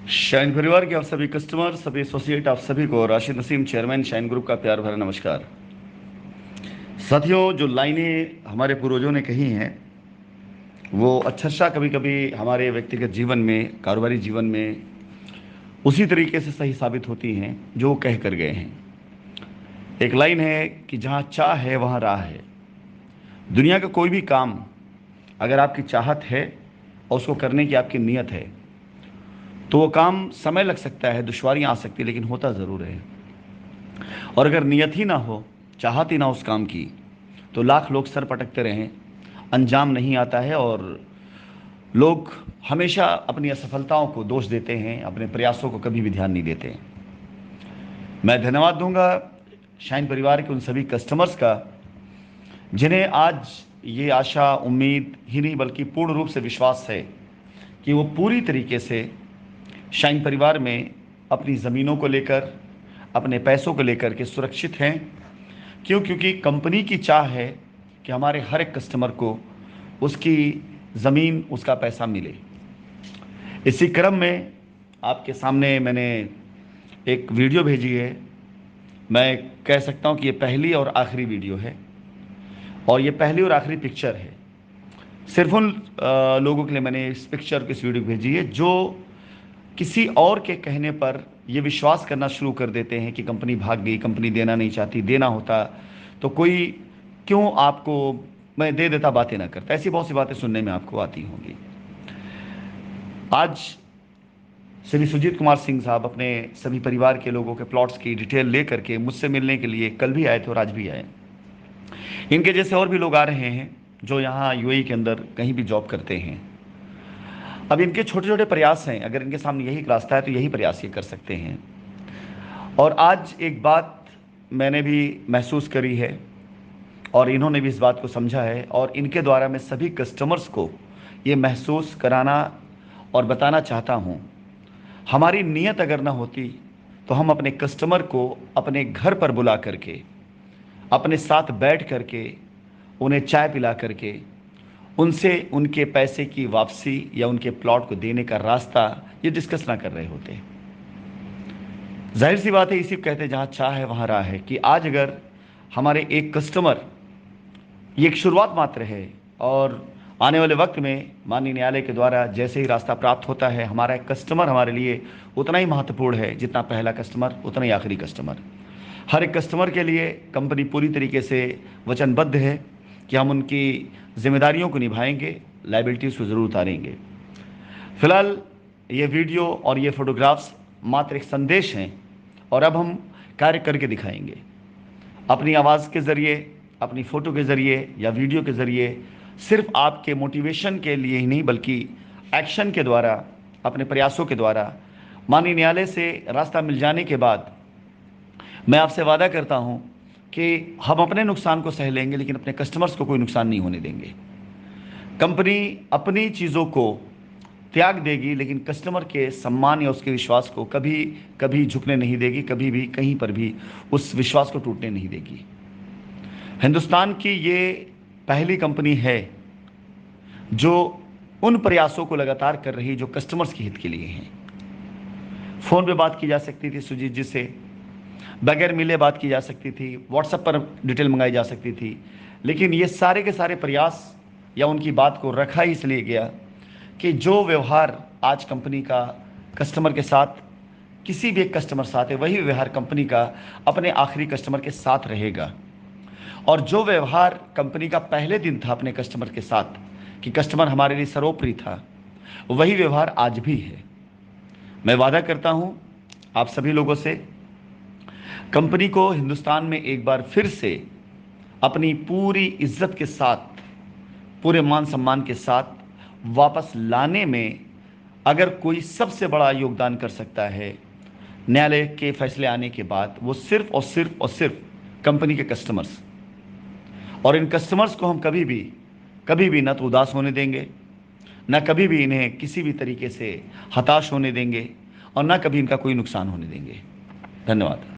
Shine परिवार के आप सभी कस्टमर, सभी एसोसिएट, आप सभी को Rashid Naseem, chairman shine group का प्यार भरा नमस्कार। साथियों, जो लाइनें हमारे पूर्वजों ने कही हैं वो अक्षरशः कभी कभी हमारे व्यक्तिगत जीवन में, कारोबारी जीवन में उसी तरीके से सही साबित होती हैं जो वो कह कर गए हैं। एक लाइन है कि जहाँ चाह है वहाँ राह है। दुनिया का कोई भी काम अगर आपकी चाहत है और उसको करने की आपकी नीयत है तो वो काम समय लग सकता है, दुश्वारियाँ आ सकती है, लेकिन होता ज़रूर है। और अगर नियत ही ना हो, चाहत ही ना उस काम की, तो लाख लोग सर पटकते रहें, अंजाम नहीं आता है। और लोग हमेशा अपनी असफलताओं को दोष देते हैं, अपने प्रयासों को कभी भी ध्यान नहीं देते। मैं धन्यवाद दूंगा शाइन परिवार के उन सभी कस्टमर्स का जिन्हें आज ये आशा, उम्मीद ही नहीं बल्कि पूर्ण रूप से विश्वास है कि वो पूरी तरीके से शाइन परिवार में अपनी ज़मीनों को लेकर, अपने पैसों को लेकर के सुरक्षित हैं। क्योंकि कंपनी की चाह है कि हमारे हर एक कस्टमर को उसकी ज़मीन, उसका पैसा मिले। इसी क्रम में आपके सामने मैंने एक वीडियो भेजी है। मैं कह सकता हूँ कि ये पहली और आखिरी वीडियो है और ये पहली और आखिरी पिक्चर है। सिर्फ उन लोगों के लिए मैंने इस पिक्चर को, इस वीडियो को भेजी है जो किसी और के कहने पर ये विश्वास करना शुरू कर देते हैं कि कंपनी भाग गई, कंपनी देना नहीं चाहती, देना होता तो कोई क्यों आपको मैं दे देता, बातें ना करता। ऐसी बहुत सी बातें सुनने में आपको आती होंगी। आज श्री सुजीत कुमार सिंह साहब अपने सभी परिवार के लोगों के प्लॉट्स की डिटेल ले करके मुझसे मिलने के लिए कल भी आए थे और आज भी आए। इनके जैसे और भी लोग आ रहे हैं जो यहाँ यूएई के अंदर कहीं भी जॉब करते हैं। अब इनके छोटे छोटे प्रयास हैं, अगर इनके सामने यही एक रास्ता है तो यही प्रयास ये कर सकते हैं। और आज एक बात मैंने भी महसूस करी है और इन्होंने भी इस बात को समझा है, और इनके द्वारा मैं सभी कस्टमर्स को ये महसूस कराना और बताना चाहता हूँ। हमारी नीयत अगर ना होती तो हम अपने कस्टमर को अपने घर पर बुला करके, अपने साथ बैठ करके, उन्हें चाय पिला करके, उनसे उनके पैसे की वापसी या उनके प्लॉट को देने का रास्ता ये डिस्कस ना कर रहे होते। जाहिर सी बात है, इसी को कहते हैं जहाँ चाह है वहाँ राह है, कि आज अगर हमारे एक कस्टमर, ये एक शुरुआत मात्र है और आने वाले वक्त में माननीय न्यायालय के द्वारा जैसे ही रास्ता प्राप्त होता है, हमारा एक कस्टमर हमारे लिए उतना ही महत्वपूर्ण है जितना पहला कस्टमर, उतना ही आखिरी कस्टमर। हर एक कस्टमर के लिए कंपनी पूरी तरीके से वचनबद्ध है कि हम उनकी जिम्मेदारियों को निभाएंगे, लाइबिलिटीज़ को ज़रूर उतारेंगे। फिलहाल ये वीडियो और ये फोटोग्राफ्स मात्र एक संदेश हैं और अब हम कार्य करके दिखाएंगे। अपनी आवाज़ के ज़रिए, अपनी फ़ोटो के ज़रिए या वीडियो के ज़रिए, सिर्फ आपके मोटिवेशन के लिए ही नहीं बल्कि एक्शन के द्वारा, अपने प्रयासों के द्वारा माननीय न्यायालय से रास्ता मिल जाने के बाद मैं आपसे वादा करता हूं कि हम अपने नुकसान को सह लेंगे लेकिन अपने कस्टमर्स को कोई नुकसान नहीं होने देंगे। कंपनी अपनी चीज़ों को त्याग देगी लेकिन कस्टमर के सम्मान या उसके विश्वास को कभी कभी झुकने नहीं देगी, कभी भी कहीं पर भी उस विश्वास को टूटने नहीं देगी। हिंदुस्तान की ये पहली कंपनी है जो उन प्रयासों को लगातार कर रही है जो कस्टमर्स के हित के लिए हैं। फ़ोन पे बात की जा सकती थी सुजीत जी से, बगैर मिले बात की जा सकती थी, व्हाट्सएप पर डिटेल मंगाई जा सकती थी, लेकिन ये सारे के सारे प्रयास या उनकी बात को रखा ही इसलिए गया कि जो व्यवहार आज कंपनी का कस्टमर के साथ, किसी भी एक कस्टमर साथ है, वही व्यवहार कंपनी का अपने आखिरी कस्टमर के साथ रहेगा। और जो व्यवहार कंपनी का पहले दिन था अपने कस्टमर के साथ कि कस्टमर हमारे लिए सर्वोपरि था, वही व्यवहार आज भी है। मैं वादा करता हूं आप सभी लोगों से, कंपनी को हिंदुस्तान में एक बार फिर से अपनी पूरी इज्जत के साथ, पूरे मान सम्मान के साथ वापस लाने में अगर कोई सबसे बड़ा योगदान कर सकता है न्यायालय के फैसले आने के बाद, वो सिर्फ और सिर्फ और सिर्फ कंपनी के कस्टमर्स। और इन कस्टमर्स को हम कभी भी न तो उदास होने देंगे, न कभी भी इन्हें किसी भी तरीके से हताश होने देंगे और न कभी इनका कोई नुकसान होने देंगे। धन्यवाद।